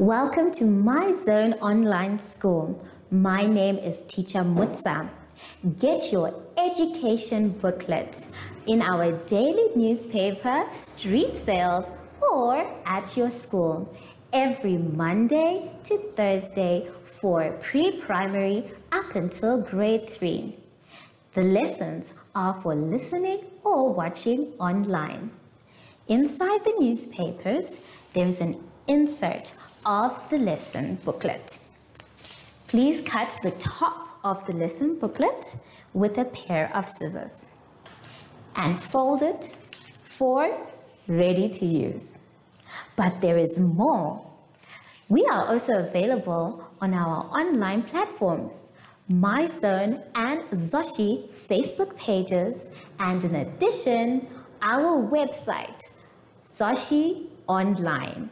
Welcome to My Zone Online School. My name is Teacher Mutsa. Get your education booklet in our daily newspaper, street sales, or at your school every Monday to Thursday for pre-primary up until grade 3. The lessons are for listening or watching online. Inside the newspapers, there's an insert of the lesson booklet. Please cut the top of the lesson booklet with a pair of scissors and fold it for ready to use. But there is more. We are also available on our online platforms, MyZone and Zoshi Facebook pages, and in addition, our website, Zoshi Online.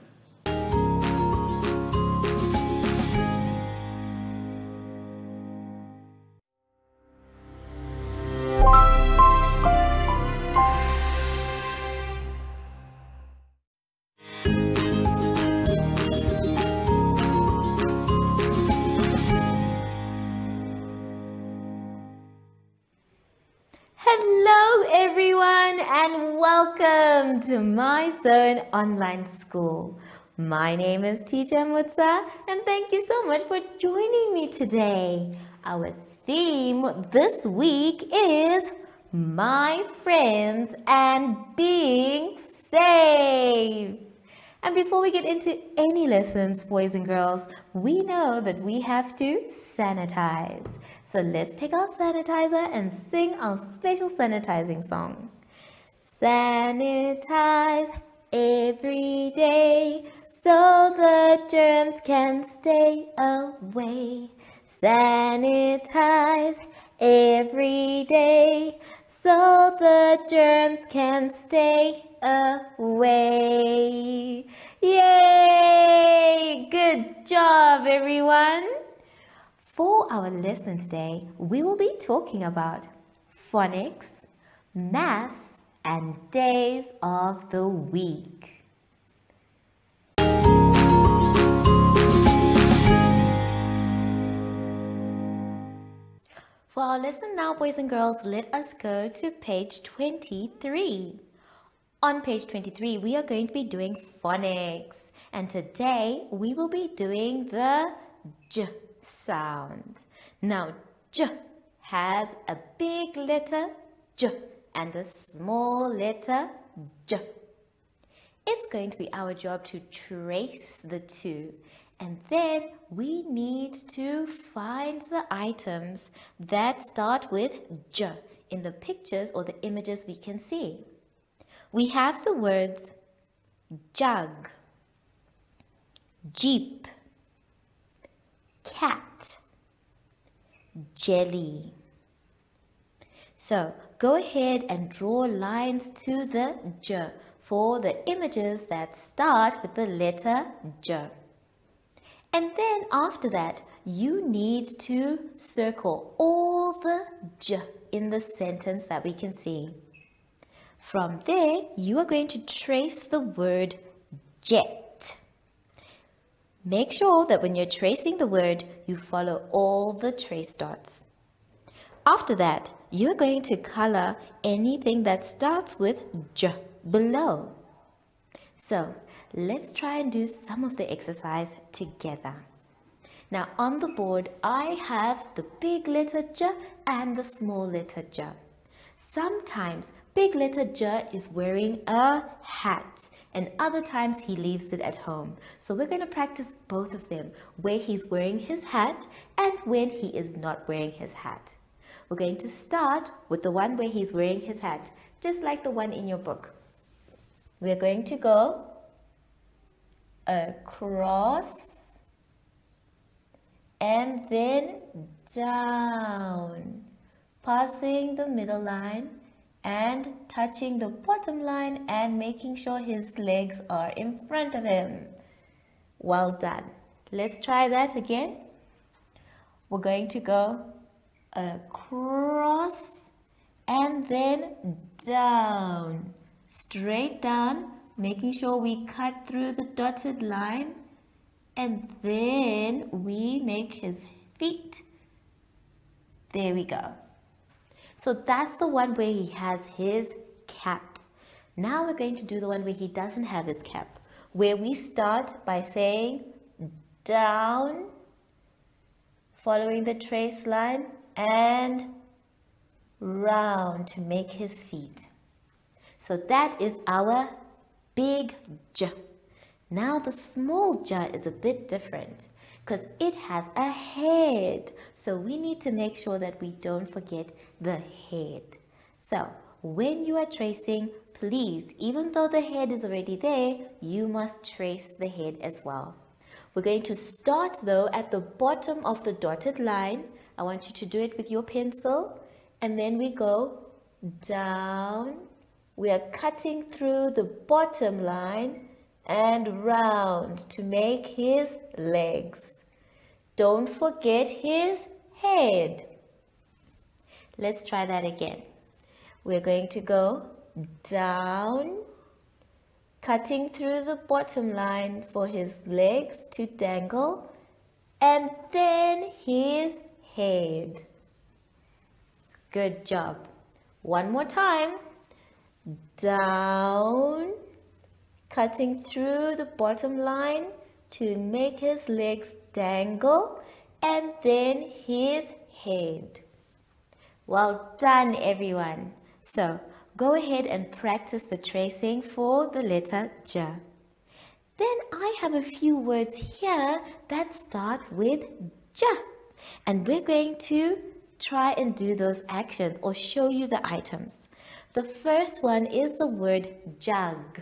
Hello everyone and welcome to My Zone Online School. My name is Teacher Mutsa and thank you so much for joining me today. Our theme this week is My Friends and Being Safe. And before we get into any lessons, boys and girls, we know that we have to sanitize. So let's take our sanitizer and sing our special sanitizing song. Sanitize every day so the germs can stay away. Sanitize every day so the germs can stay away. Yay! Good job, everyone! For our lesson today, we will be talking about phonics, maths, and days of the week. For our lesson now, boys and girls, let us go to page 23. On page 23, we are going to be doing phonics. And today, we will be doing the J sound. Now, J has a big letter J and a small letter J. It's going to be our job to trace the two. And then we need to find the items that start with J in the pictures or the images we can see. We have the words jug, jeep, cat, jelly. So go ahead and draw lines to the J for the images that start with the letter J. And then after that, you need to circle all the J in the sentence that we can see. From there, you are going to trace the word jet. Make sure that when you're tracing the word, you follow all the trace dots. After that, you're going to color anything that starts with J below. So, let's try and do some of the exercise together. Now, on the board, I have the big letter J and the small letter J. Sometimes, big letter J is wearing a hat, and other times he leaves it at home. So we're going to practice both of them, where he's wearing his hat and when he is not wearing his hat. We're going to start with the one where he's wearing his hat, just like the one in your book. We're going to go across and then down, passing the middle line and touching the bottom line and making sure his legs are in front of him. Well done. Let's try that again. We're going to go across and then down, straight down, making sure we cut through the dotted line And then we make his feet. There we go. So that's the one where he has his cap. Now we're going to do the one where he doesn't have his cap, where we start by saying down, following the trace line, and round to make his feet. So that is our big J. Now the small J is a bit different because it has a head. So we need to make sure that we don't forget the head. So when you are tracing, please, even though the head is already there, you must trace the head as well. We're going to start though at the bottom of the dotted line. I want you to do it with your pencil. And then we go down. We are cutting through the bottom line and round to make his legs. Don't forget his head. Let's try that again. We're going to go down, cutting through the bottom line for his legs to dangle, and then his head. Good job. One more time. Down, cutting through the bottom line to make his legs dangle, and then his head. Well done, everyone. So go ahead and practice the tracing for the letter J. Then I have a few words here that start with J, and we're going to try and do those actions or show you the items. The first one is the word jug.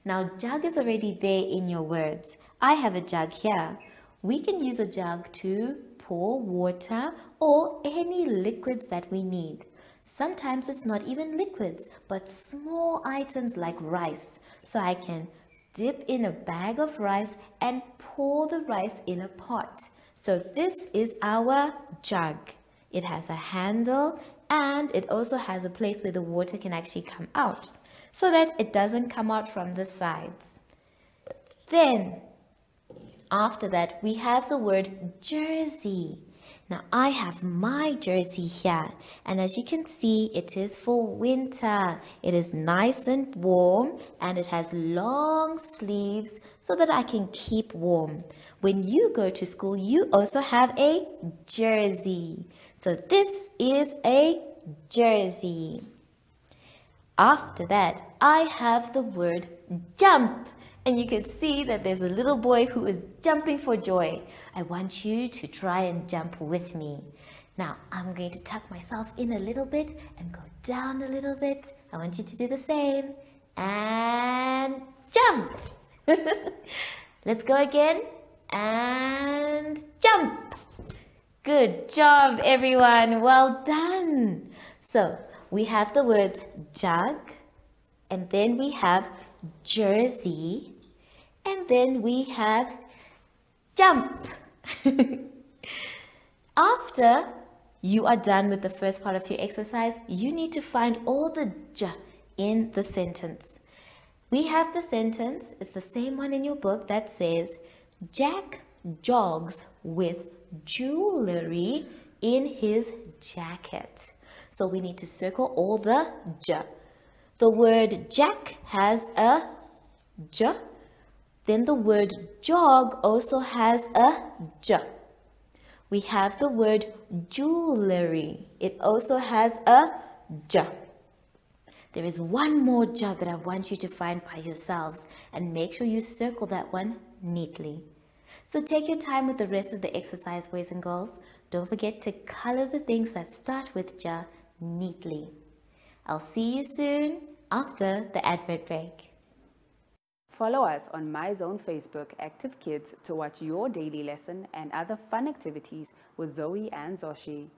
Now jug is already there in your words. I have a jug here. We can use a jug to pour water or any liquids that we need. Sometimes it's not even liquids, but small items like rice. So I can dip in a bag of rice and pour the rice in a pot. So this is our jug. It has a handle and it also has a place where the water can actually come out so that it doesn't come out from the sides. Then after that we have the word jersey. Now I have my jersey here, and as you can see, it is for winter. It is nice and warm and it has long sleeves so that I can keep warm. When you go to school, you also have a jersey. So this is a jersey. After that, I have the word jump. And you can see that there's a little boy who is jumping for joy. I want you to try and jump with me. Now, I'm going to tuck myself in a little bit and go down a little bit. I want you to do the same. And jump. Let's go again. And jump. Good job, everyone. Well done. So, we have the words jug, and then we have jersey, and then we have jump. After you are done with the first part of your exercise, you need to find all the j in the sentence. We have the sentence, it's the same one in your book that says, Jack jogs with jewelry in his jacket. So we need to circle all the j. The word Jack has a j. Then the word jog also has a j. We have the word jewelry. It also has a j. There is one more j that I want you to find by yourselves, and make sure you circle that one neatly. So take your time with the rest of the exercise, boys and girls. Don't forget to color the things that start with j neatly. I'll see you soon after the advert break. Follow us on MyZone Facebook Active Kids to watch your daily lesson and other fun activities with Zoe and Zoshi.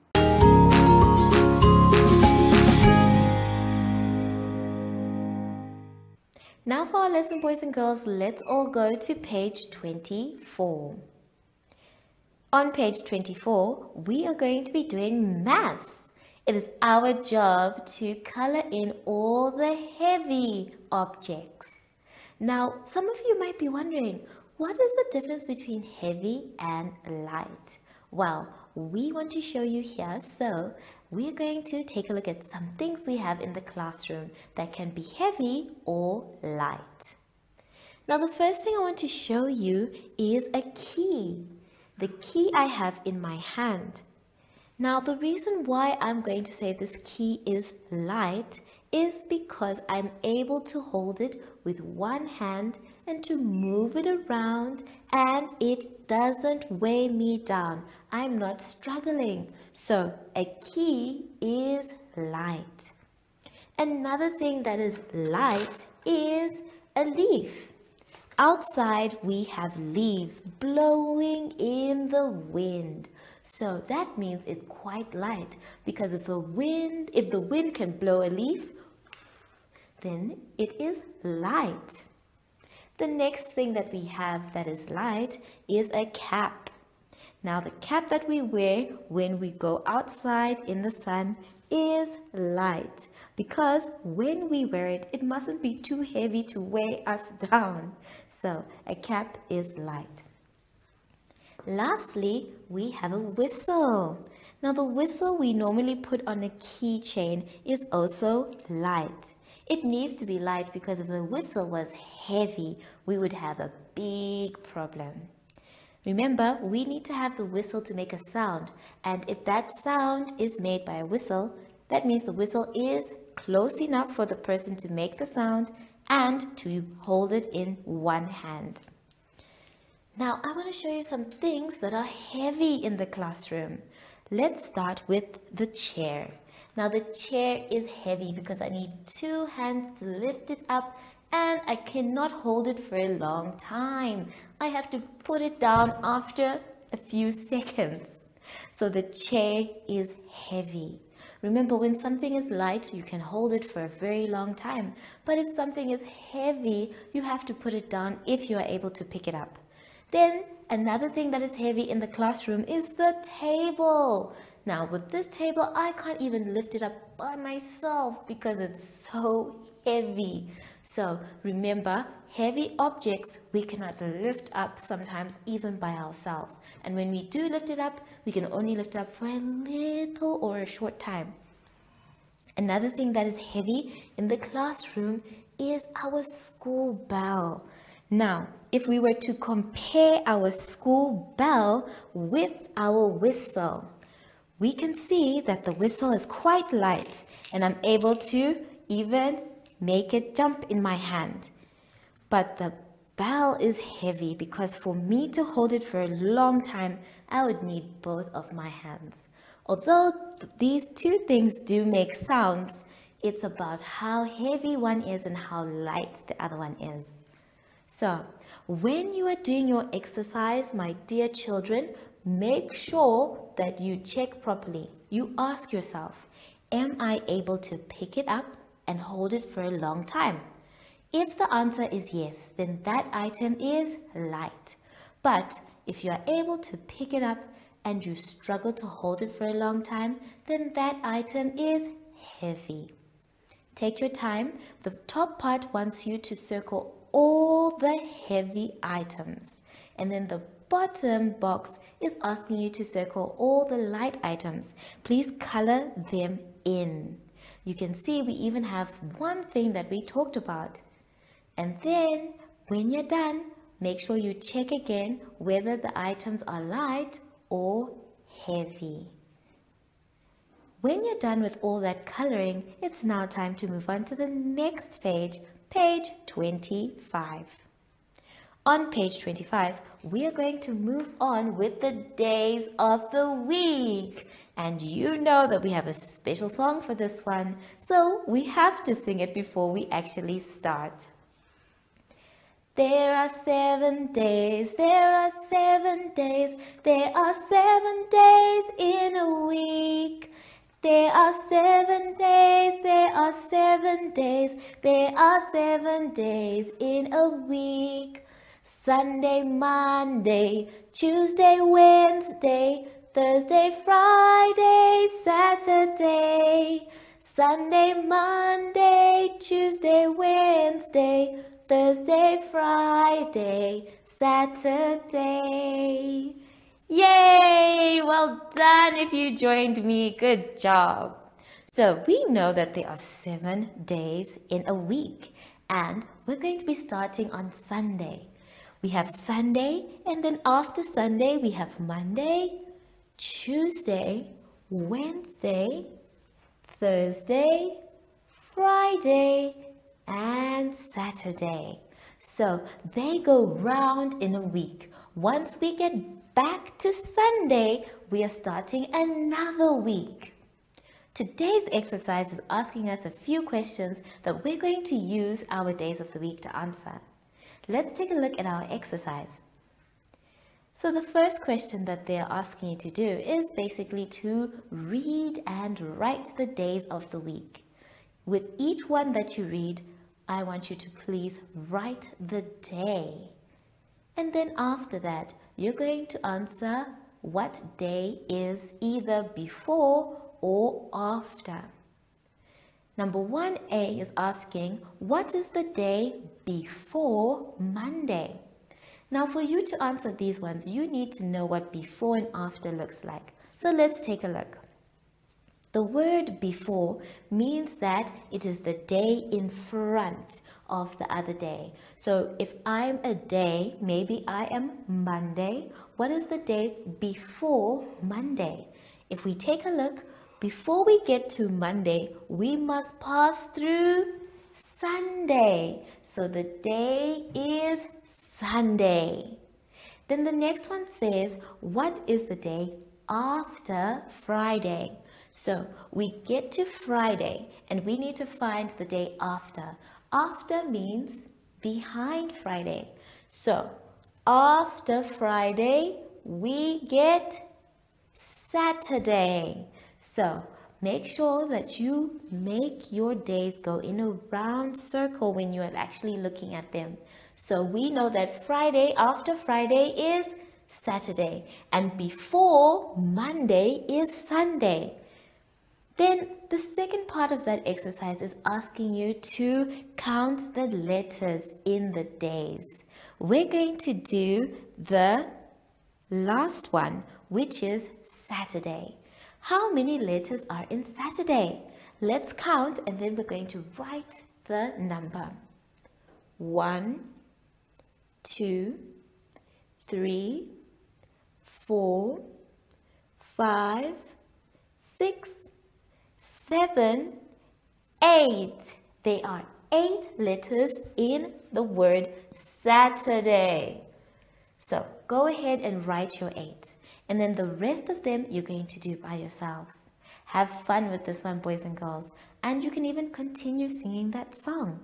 Now for our lesson, boys and girls, let's all go to page 24. On page 24, we are going to be doing maths. It is our job to color in all the heavy objects. Now, some of you might be wondering, What is the difference between heavy and light? Well, we want to show you here, so we're going to take a look at some things we have in the classroom that can be heavy or light. Now, the first thing I want to show you is a key. The key I have in my hand. Now, the reason why I'm going to say this key is light is because I'm able to hold it with one hand and to move it around, and it doesn't weigh me down. I'm not struggling. So a key is light. Another thing that is light is a leaf. Outside we have leaves blowing in the wind. So that means it's quite light, because if the wind can blow a leaf, then it is light. The next thing that we have that is light is a cap. Now the cap that we wear when we go outside in the sun is light, because when we wear it, it mustn't be too heavy to weigh us down. So a cap is light. Lastly, we have a whistle. Now the whistle we normally put on a keychain is also light. It needs to be light because if the whistle was heavy, we would have a big problem. Remember, we need to have the whistle to make a sound, and if that sound is made by a whistle, that means the whistle is close enough for the person to make the sound and to hold it in one hand. Now, I want to show you some things that are heavy in the classroom. Let's start with the chair. Now, the chair is heavy because I need two hands to lift it up, and I cannot hold it for a long time. I have to put it down after a few seconds. So the chair is heavy. Remember, when something is light, you can hold it for a very long time. But if something is heavy, you have to put it down if you are able to pick it up. Then another thing that is heavy in the classroom is the table. Now with this table, I can't even lift it up by myself because it's so heavy. So remember, heavy objects we cannot lift up sometimes even by ourselves. And when we do lift it up, we can only lift it up for a little or a short time. Another thing that is heavy in the classroom is our school bell. Now, if we were to compare our school bell with our whistle, we can see that the whistle is quite light and I'm able to even make it jump in my hand. But the bell is heavy because for me to hold it for a long time, I would need both of my hands. Although these two things do make sounds, it's about how heavy one is and how light the other one is. So, when you are doing your exercise, my dear children, make sure that you check properly. You ask yourself, am I able to pick it up and hold it for a long time? If the answer is yes, then that item is light. But if you are able to pick it up and you struggle to hold it for a long time, then that item is heavy. Take your time. The top part wants you to circle all the heavy items, and then the bottom box is asking you to circle all the light items. Please color them in. You can see we even have one thing that we talked about. And then when you're done, make sure you check again whether the items are light or heavy. When you're done with all that coloring, it's now time to move on to the next page, page 25. On page 25, we are going to move on with the days of the week. And you know that we have a special song for this one, so we have to sing it before we actually start. There are 7 days, there are 7 days, there are 7 days in a week. There are 7 days, there are 7 days, there are 7 days in a week. Sunday, Monday, Tuesday, Wednesday, Thursday, Friday, Saturday. Sunday, Monday, Tuesday, Wednesday, Thursday, Friday, Saturday. Yay! Well done if you joined me. Good job. So we know that there are 7 days in a week, and we're going to be starting on Sunday. We have Sunday, and then after Sunday we have Monday, Tuesday, Wednesday, Thursday, Friday, and Saturday. So they go round in a week. Once we get back to Sunday, we are starting another week. Today's exercise is asking us a few questions that we're going to use our days of the week to answer. Let's take a look at our exercise. So the first question that they're asking you to do is basically to read and write the days of the week. With each one that you read, I want you to please write the day. And then after that, you're going to answer what day is either before or after. Number 1A is asking, what is the day before Monday? Now for you to answer these ones, you need to know what before and after looks like. So let's take a look. The word before means that it is the day in front of the other day. So if I'm a day, maybe I am Monday. What is the day before Monday? If we take a look, before we get to Monday, we must pass through Sunday. So the day is Sunday. Then the next one says, what is the day after Friday? So we get to Friday and we need to find the day after. After means behind Friday. So after Friday, we get Saturday. So make sure that you make your days go in a round circle when you are actually looking at them. So we know that Friday after Friday is Saturday, and before Monday is Sunday. Then the second part of that exercise is asking you to count the letters in the days. We're going to do the last one, which is Saturday. How many letters are in Saturday? Let's count and then we're going to write the number. 1, 2, 3, 4, 5, 6, 7, 8. There are 8 letters in the word Saturday. So go ahead and write your 8. And then the rest of them you're going to do by yourselves. Have fun with this one, boys and girls. And you can even continue singing that song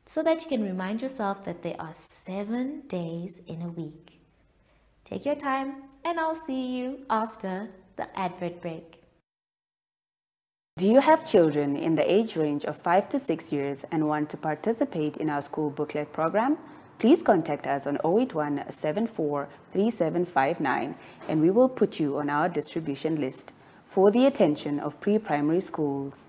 so that you can remind yourself that there are 7 days in a week. Take your time and I'll see you after the advert break. Do you have children in the age range of 5 to 6 years and want to participate in our school booklet program? Please contact us on 081 74 3759 and we will put you on our distribution list for the attention of pre-primary schools.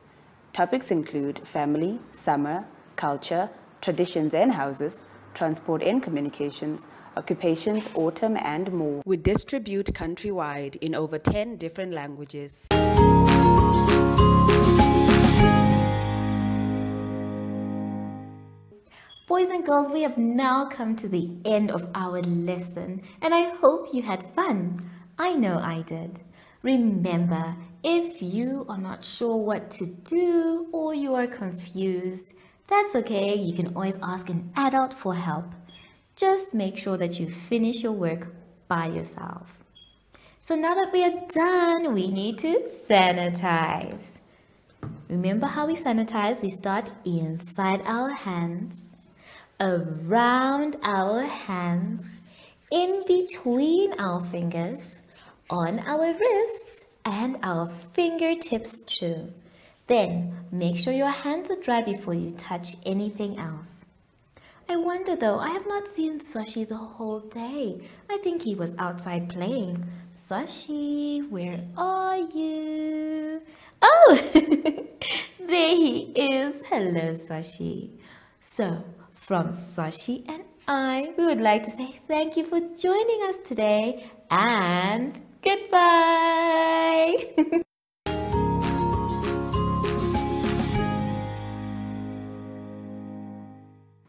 Topics include family, summer, culture, traditions and houses, transport and communications, occupations, autumn and more. We distribute countrywide in over 10 different languages. Boys and girls, we have now come to the end of our lesson and I hope you had fun. I know I did. Remember, if you are not sure what to do or you are confused, that's okay. You can always ask an adult for help. Just make sure that you finish your work by yourself. So now that we are done, we need to sanitize. Remember how we sanitize? We start inside our hands, around our hands, in between our fingers, on our wrists, and our fingertips too. Then make sure your hands are dry before you touch anything else. I wonder though, I have not seen Sashi the whole day. I think he was outside playing. Sashi, where are you? Oh, there he is. Hello, Sashi. So, from Sashi and We would like to say thank you for joining us today and goodbye.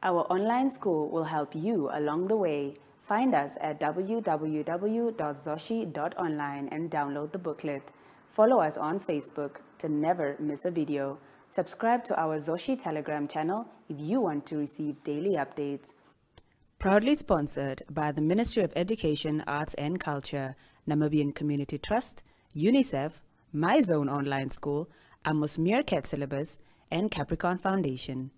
Our online school will help you along the way. Find us at www.zoshi.online and download the booklet. Follow us on Facebook to never miss a video. Subscribe to our Zoshi Telegram channel if you want to receive daily updates. Proudly sponsored by the Ministry of Education, Arts and Culture, Namibian Community Trust, UNICEF, My Zone Online School, Amos Meerkat Syllabus, and Capricorn Foundation.